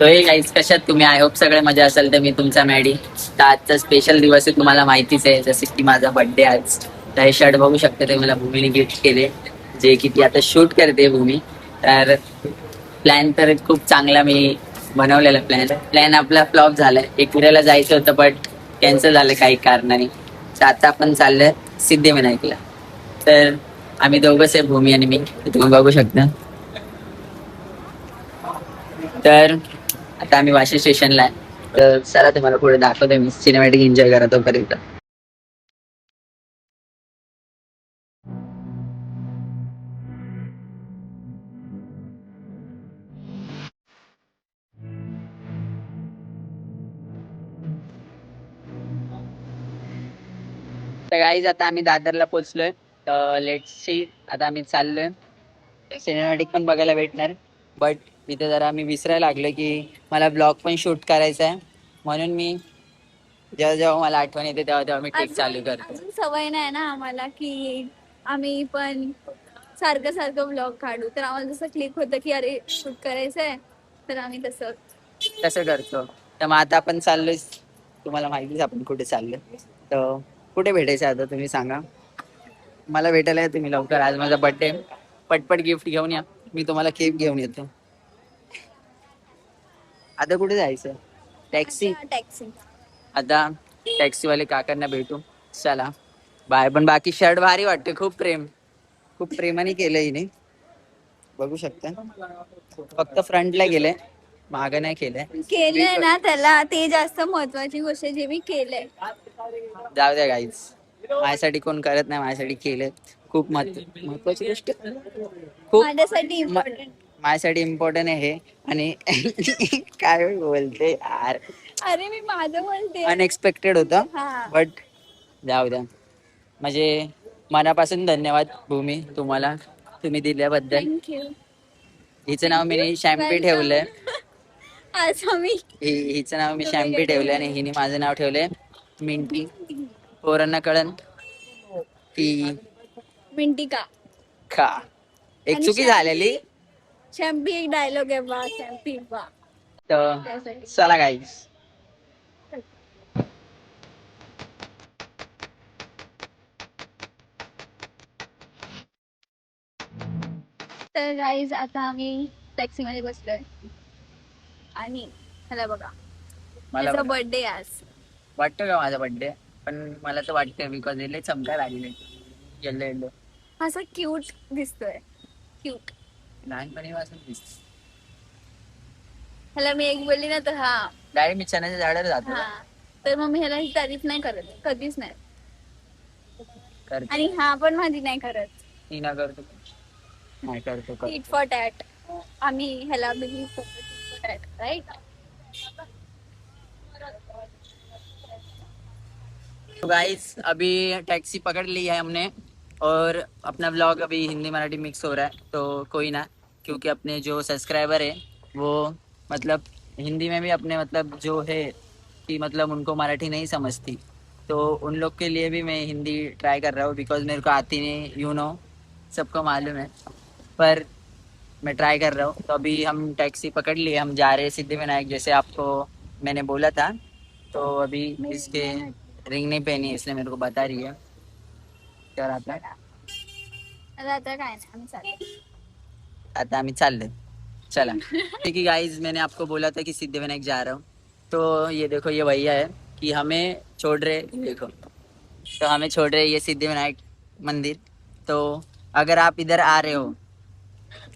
तो हे गाईज कशात तुम्ही? आय होप सगळे मजा असेल. तर मी तुमचा मॅडी. तर आजचा स्पेशल दिवस आहे, तुम्हाला माहितीच आहे, जसं की माझा बर्थडे आज. तर हे शर्ट बघू शकता, ते मला भूमीने गिफ्ट केले, जे की ती आता शूट करते भूमी. तर प्लॅन तर खूप चांगला मी बनवलेला प्लॅन आपला फ्लॉप झालाय. एक फिरायला जायचं होतं बट कॅन्सल झालं काही कारणाने. तर आता आपण चाललोय सिद्धिविनायकला. तर आम्ही दोघंच आहे, भूमी आणि मी. तुम्ही बघू शकता. तर आता आम्ही वाशी स्टेशनला आहे. तर चला तुम्हाला पुढे दाखवतोय मी. सिनेमॅटिक एन्जॉय करा तोपर्यंत. तर गाईज आता आम्ही दादरला पोहोचलोय. तर लेट्स सी, आता आम्ही चाललोय. सिनेमॅटिक पण बघायला भेटणार, बट इथे जरा आम्ही विसरायला लागलो की मला ब्लॉग पण शूट करायचा आहे. म्हणून मी जेव्हा जेव्हा मला आठवण येते तेव्हा तेव्हा मी टेक चालू करतो. अजून सवय नाही ना आम्हाला की आम्ही पण सारखं सारखं ब्लॉग काढू, तर आम्हाला जसं क्लिक होतं की अरे शूट करायचंय, तर आम्ही तसं करतो. तर मग आता आपण चाललोय. तुम्हाला माहितीच आपण कुठे चाललोय. तर कुठे भेटायचं आता तुम्ही सांगा. मला भेटायला या तुम्ही लवकर. आज माझा बर्थडे. पटपट गिफ्ट घेऊन या, मी तुम्हाला केक घेऊन येतो. आता कुठे जायचं? टॅक्सी. टॅक्सी. आता टॅक्सीवाले काकांना भेटू. चला बाय. पण बाकी शर्ट भारी वाटते. खूप प्रेमाने केलंय हिने, बघू शकता. फक्त फ्रंटला गेले, मागं नाही केलंय. केलंय ना त्याला, ते जास्त महत्वाची गोष्ट आहे, जे मी केलंय. जाऊ द्या गाईज, माझ्यासाठी कोण करत नाही, माझ्यासाठी केलंय. खूप महत्वाची गोष्ट, खूप माझ्यासाठी इम्पॉर्टंट. माझ्यासाठी इम्पॉर्टंट आहे हे. आणि काय बोलते यार, अरे मी माझं बोलते. अनएक्सपेक्टेड होतं, हा. बट जाऊ द्या. म्हणजे मनापासून धन्यवाद भूमी तुम्हाला, तुम्ही दिल्याबद्दल. थँक्यू. हिचं नाव मी शॅम्पी ठेवलंय. आज आम्ही हिचं नाव मी शॅम्पी ठेवलंय आणि हिने माझं नाव ठेवलंय मिंटी. पोरांना कळन की मिंटी का. खा. एक आणि चुकी झालेली. शॅम्पी एक डायलॉग आहे बा, शॅम्पी बा. तर चला गाईस. तर गाईज आता आम्ही टॅक्सी मध्ये बसलोय आणि ह्याला बघा, मला माझा बर्थडे आज. वाटतं का माझा बर्थडे? पण मला तर वाटतं, बिकॉज हे चमकाय लागले येल्लो येल्लो. असा क्यूट दिसतोय, क्यूट. लहानपणी वाचून दिसत. ह्याला मी एक बोलली ना तर हा डायरेक्ट मी चण्याच्या झाडाला जातो. हा, तर मग मी ह्याला ही तारीफ नाही करत, कधीच नाही. करतो. आणि हा पण माझी नाही करत. ती ना करतो. नाही करतो. Tit for tat. आम्ही ह्याला बिलीव्ह करतो, टीट फॉर टॅट, राईट? तो गाइस अभी टैक्सी पकड़ ली है हमने, और अपना व्लॉग अभी हिंदी मराठी मिक्स हो रहा है, तो कोई ना, क्योंकि अपने जो सब्सक्राइबर है वो मतलब हिंदी में भी अपने मतलब जो है कि मतलब उनको मराठी नहीं समझती, तो उन लोग के लिए भी मैं हिंदी ट्राई कर रहा हूँ, बिकॉज मेरे को आती नहीं, यू नो, सबको मालूम है, पर मैं ट्राई कर रहा हूँ. तो अभी हम टैक्सी पकड़ लिए, हम जा रहे हैं सिद्धिविनायक, जैसे आपको मैंने बोला था. तो अभी इसके रिंग नहीं पहनी है, इसलिए मेरे को बता रही है. क्या आता है? आता काय नाही, आम्ही चाललो. आता आम्ही चालले. चला ठीक है गाइज, मैंने आपको बोला था कि सिद्धिविनायक जा रहा हूँ. तो ये देखो, ये भैया है कि हमें छोड़ रहे, देखो, तो हमें छोड़ रहे ये सिद्धिविनायक मंदिर. तो अगर आप इधर आ रहे हो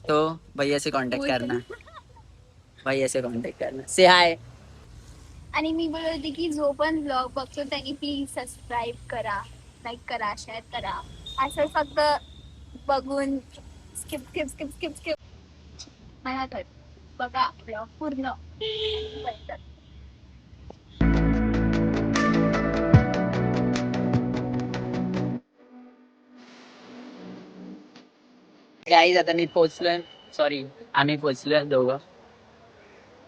तो भैया से कांटेक्ट करना, भैया से कांटेक्ट करना. से हाय. आणि मी बोलत होते की जो पण ब्लॉग बघतो त्यांनी प्लीज सबस्क्राईब करा, लाईक करा, शेअर करा. असं फक्त बघून skip skip skip skip skip मला तर बघा ब्लॉग पूर्ण. गाईज आता मी पोहोचलोय, सॉरी आम्ही पोहोचलोय दोघं.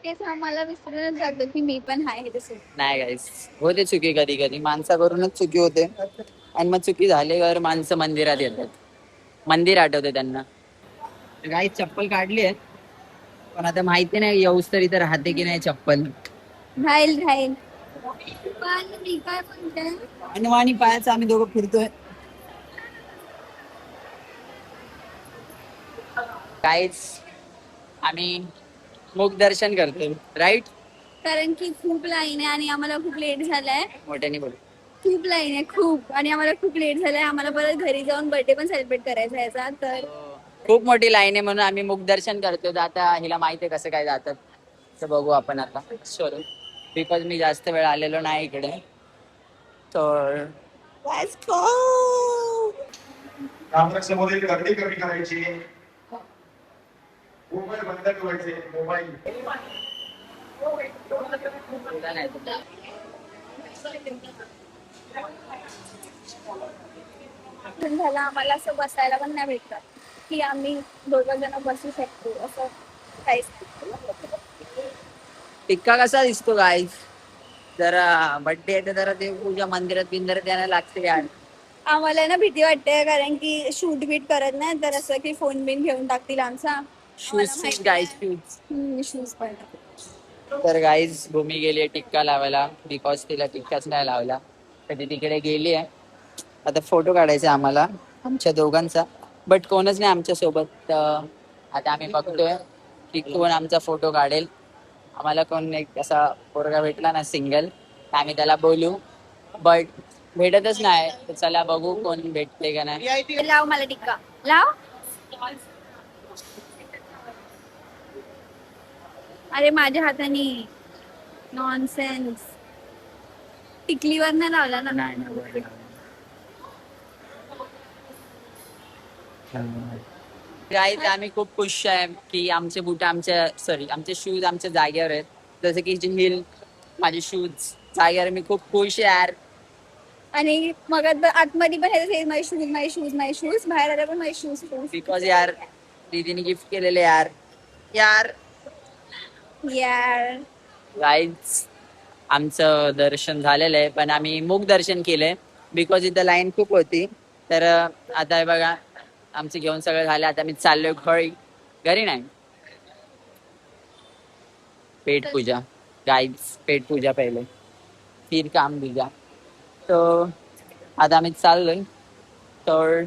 तेच आम्हाला विसरूनच जातो की मी पण आहे तसं. नाही गाईज, होते चुकी कधी कधी, माणसावरूनच चुकी होते, आणि मग चुकी झाल्यावर माणसं मंदिरात येतात, मंदिर आठवते त्यांना. गाईज चप्पल काढली आहे, पण आता माहिती नाही येऊस तर इथे राहते की नाही चप्पल. राहील राहील. पण मी काय म्हणते, आणि वाणी पायाचं आम्ही दोघं फिरतोय. काहीच आम्ही मुख दर्शन करतोय राईट. कारण की खूप लाईन आहे आणि आम्हाला खूप लेट झालाय. मोठ्याने बोल. खूप लाईन आहे खूप, आणि आम्हाला खूप लेट झालाय. आम्हाला परत घरी जाऊन बर्थडे पण सेलिब्रेट करायचा आहे याचा. तर खूप मोठी लाईन आहे म्हणून आम्ही मुख दर्शन करतोय. तर आता हिला माहिती आहे कसं काय जातात, तर बघू आपण आता. सॉरी बिकॉज मी जास्त वेळ आलेलो नाही इकडे. तर let's go. समोर गर्दी कमी करायची, मोबाईल बंद ठेवायचे. मोबाईल झालं आम्हाला असं बसायला पण नाही भेटत की आम्ही दोघं जण बसू शकतो असं काहीच नाही. टिक्का कसा दिसतो गाईज. जरा बर्थडे आहे तर जरा देवपूजा मंदिरात बिंदिरात यायला लागते यार. आम्हाला ना भीती वाटते कारण की शूट बीट करत नाही तर असं की फोन बिन घेऊन टाकतील आमचा. Shoes guys shoes. शूज पण. तर गाईज भूमी गेली आहे टिक्का लावायला बिकॉज तिला टिक्काच नाही लावला. तर ती तिकडे गेली आहे. आता फोटो काढायचा आम्हाला आमच्या दोघांचा, बट कोणच नाही आमच्या सोबत. तर आता आम्ही बघतोय की कोण आमचा फोटो काढेल. आम्हाला कोण एक असा पोरगा भेटला ना सिंगल, आम्ही त्याला बोलू, बट भेटतच नाही. तर चला बघू कोण भेटते का नाही. लाव मला टिक्का लाव. अरे माझ्या हाताने नॉनसेन्स. टिकलीवर नाही लावला ना. नाही गाईज आम्ही खूप खुश आहे की आमचे बूट आमचे शूज आमच्या जागेवर आहेत. जसं की हिल माझे शूज जागेवर. मी खूप खुश आहे यार. आणि मग आता आतमध्ये पण hey my shoes my shoes my shoes, बाहेर आल्या पण माय शूज शूज. बिकॉज यार दीदीने गिफ्ट केलेले यार. यार यार गाईज आमचं दर्शन झालेलं आहे पण आम्ही मुख दर्शन केलंय बिकॉज इथं लाईन खूप होती. तर आता हे बघा आमचं घेऊन सगळं झालं. आता मी चाललोय घरी. घरी नाही, पेट पूजा गाईज. पेट पूजा पहिले फिर काम दूजा. तर आता आम्ही चाललोय. तर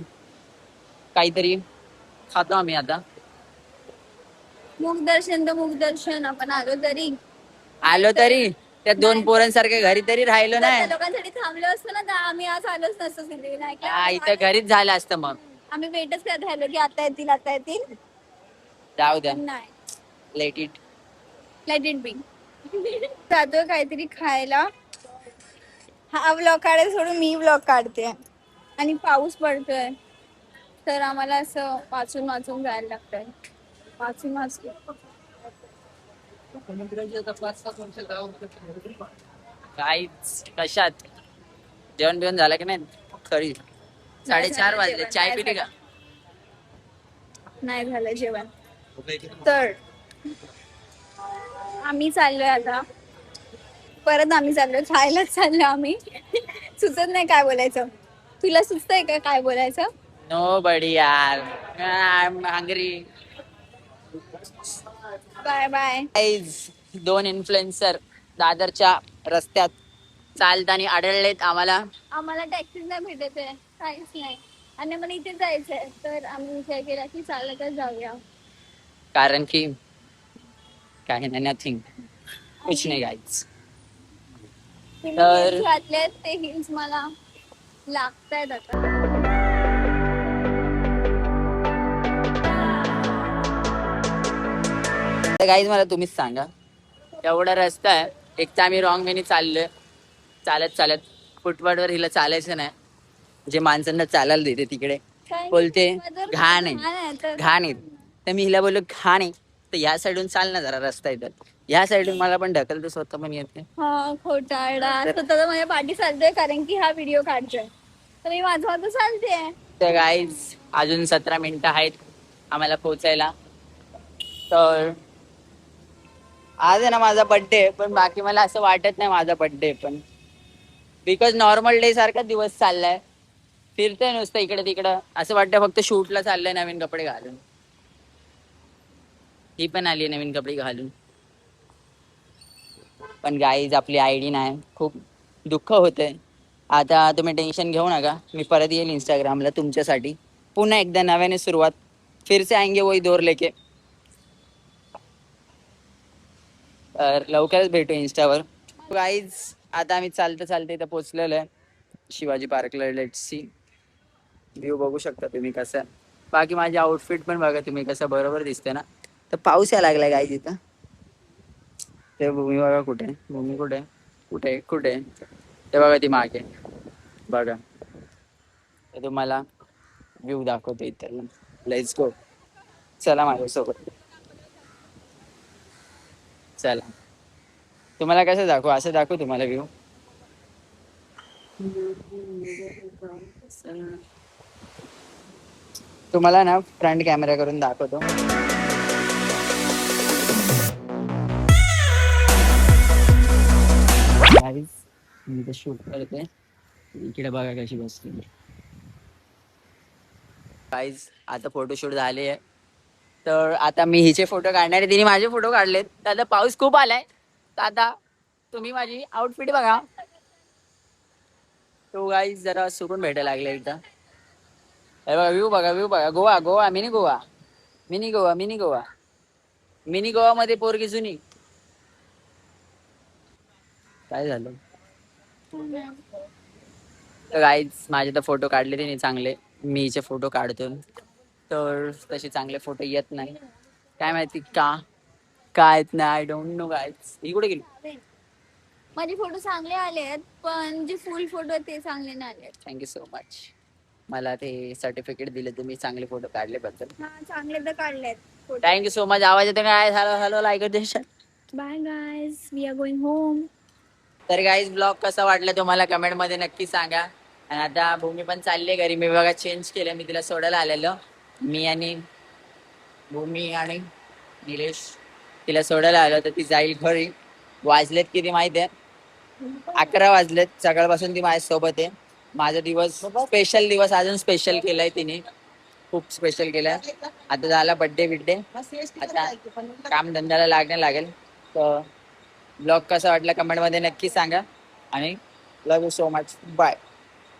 काहीतरी खातो आम्ही आता. मुख दर्शन तर मुख दर्शन, आपण आलो तरी त्या दोन पोरांसारखे घरी तरी राहिलो त्या नाही. लोकांसाठी थांबलो असतो ना तर आम्ही आज आलोच नसतो सिद्धिविनायकला. हा, इथं घरीच झालं असतं मग. आम्ही वेटच करत राहिलो की आता येतील आता येतील. जाऊ द्या, नाही let it. Let it be. जातोय काहीतरी खायला. हा व्लॉग काढायला सोडून मी व्लॉग काढते आणि पाऊस पडतोय तर आम्हाला असं वाचून वाचून जायला लागतंय. वाचून वाचून काहीच कशात जेवण बिवण झालं की नाही. खरी 4:30 वाजले. चाय पिली का? नाही झालं जेवण. तर आम्ही चाललोय आता परत. आम्ही चाललोय खायलाच चाललोय आम्ही. सुचत नाही काय बोलायचं. तुला सुचतंय का काय बोलायचं? नो बडी यार, I am hungry. Bye bye. दोन इन्फ्लुएन्सर दादरच्या रस्त्यात चालताना आढळलेत आम्हाला. आम्हाला टॅक्सी नाही भेटत आहे काहीच नाही आणि मला इथे जायचंय तर आम्ही विचार केला की चालतच जाऊया. कारण की काही नाही, नथिंग, कुछ नाही गाईज. तर घातलेत ते हिल्स मला लागतायत आता. गाईज मला तुम्हीच सांगा, एवढा रस्ता आहे, एक तर आम्ही रॉंग वेने चाललोय. चालत चालत फुटपाथवर हिला चालायचं नाही. जे माणसांना चालायला देते तिकडे बोलते घाण आहे घाण आहे. तर मी हिला बोललो घाण आहे तर या साईडून चाल ना जरा, रस्ता येतात या साईडून. मला पण ढकलतो स्वतः पण येते. हा खोटारडा स्वतः माझ्या पाठी चालतोय कारण की हा व्हिडिओ काढतोय तर मी माझं माझं चालते. तर गाईज अजून 17 मिनिटं आहेत आम्हाला पोहोचायला. तर आज आहे ना माझा बर्थडे, पण बाकी मला असं वाटत नाही माझा बर्थडे पण. बिकॉज नॉर्मल डे सारखा दिवस चाललाय. फिरतोय नुसतं इकडे तिकडं. असं वाटतं फक्त शूटला चाललंय नवीन कपडे घालून. ही पण आली आहे नवीन कपडे घालून. पण गाईज आपली आयडी नाही, खूप दुःख होतंय. आता तुम्ही टेन्शन घेऊ नका, मी परत येईल इंस्टाग्रामला तुमच्यासाठी. पुन्हा एकदा नव्याने सुरुवात, फिर से आएंगे वही दौर लेके. तर लवकरच भेटू इंस्टावर. गाईज आता आम्ही चालतं चालतं इथं पोहोचलेलो आहे शिवाजी पार्कला. लेट्स सी व्ह्यू बघू शकता तुम्ही कसं. बाकी माझे आउटफिट पण बघा तुम्ही कसं बरोबर दिसते ना. तर पाऊस यायला लागलाय गाईज इथं. ते भूमी बघा कुठे, भूमी कुठे कुठे कुठे, ते बघा ती मागे बघा. ते तुम्हाला व्ह्यू दाखवतो इथं. लेट्स गो, चला माझ्यासोबत. चला तुम्हाला कसं दाखवू, असं दाखवू तुम्हाला व्ह्यू. तुम्हाला ना फ्रंट कॅमेरा करून दाखवतो. मी शूट करते, इकडे बघा कशी बसते. गाईज आता फोटोशूट झाले आहे, तर आता मी हिचे फोटो काढणार आहे. तिने माझे फोटो काढलेत. तर आता पाऊस खूप आलाय, तर आता तुम्ही माझी आउटफिट बघा. तो गाईज जरा सुकून भेटायला लागले एकदा. हे बघा व्ह्यू बघा, व्ह्यू बघा. Goa Goa, mini Goa, mini Goa, mini Goa, mini Goa मध्ये पोरगी जुनी. काय झालं. तर गाईज माझे तर फोटो काढले तिने चांगले, मी हिचे फोटो काढतो तर तसे चांगले फोटो येत नाही. काय माहिती का काय येत नाही, आय डोंट नो गाईज. ही कुठे गेली. माझे फोटो चांगले आले आहेत, पण जे फुल फोटो ते चांगले नाही आले. थँक्यू सो मच, मला ते सर्टिफिकेट दिले तुम्ही चांगले फोटो काढले बद्दल. हा चांगले तर काढलेत. Thank you so much. आवाज येतो काय. हॅलो हॅलो लाईक देशाल. Bye guys, we are going home. तर गाईज ब्लॉग कसा वाटला तुम्हाला कमेंट मध्ये नक्की सांगा. आणि आता भूमी पण चालली घरी. मी बघा चेंज केलं, मी तिला सोडायला आलेलो. मी आणि भूमी आणि निलेश तिला सोडायला आलो, तर ती जाईल घरी. वाजलेत किती माहिती आहे, 11 वाजलेत. सकाळपासून ती माझ्या सोबत आहे. माझा दिवस स्पेशल दिवस अजून स्पेशल केलाय तिने, खूप स्पेशल केलाय. आता झाला बर्थडे बिड्डे, आता काम धंद्याला लागणे लागेल. तर ब्लॉग कसा वाटला कमेंट मध्ये नक्की सांगा. आणि love you so much, bye.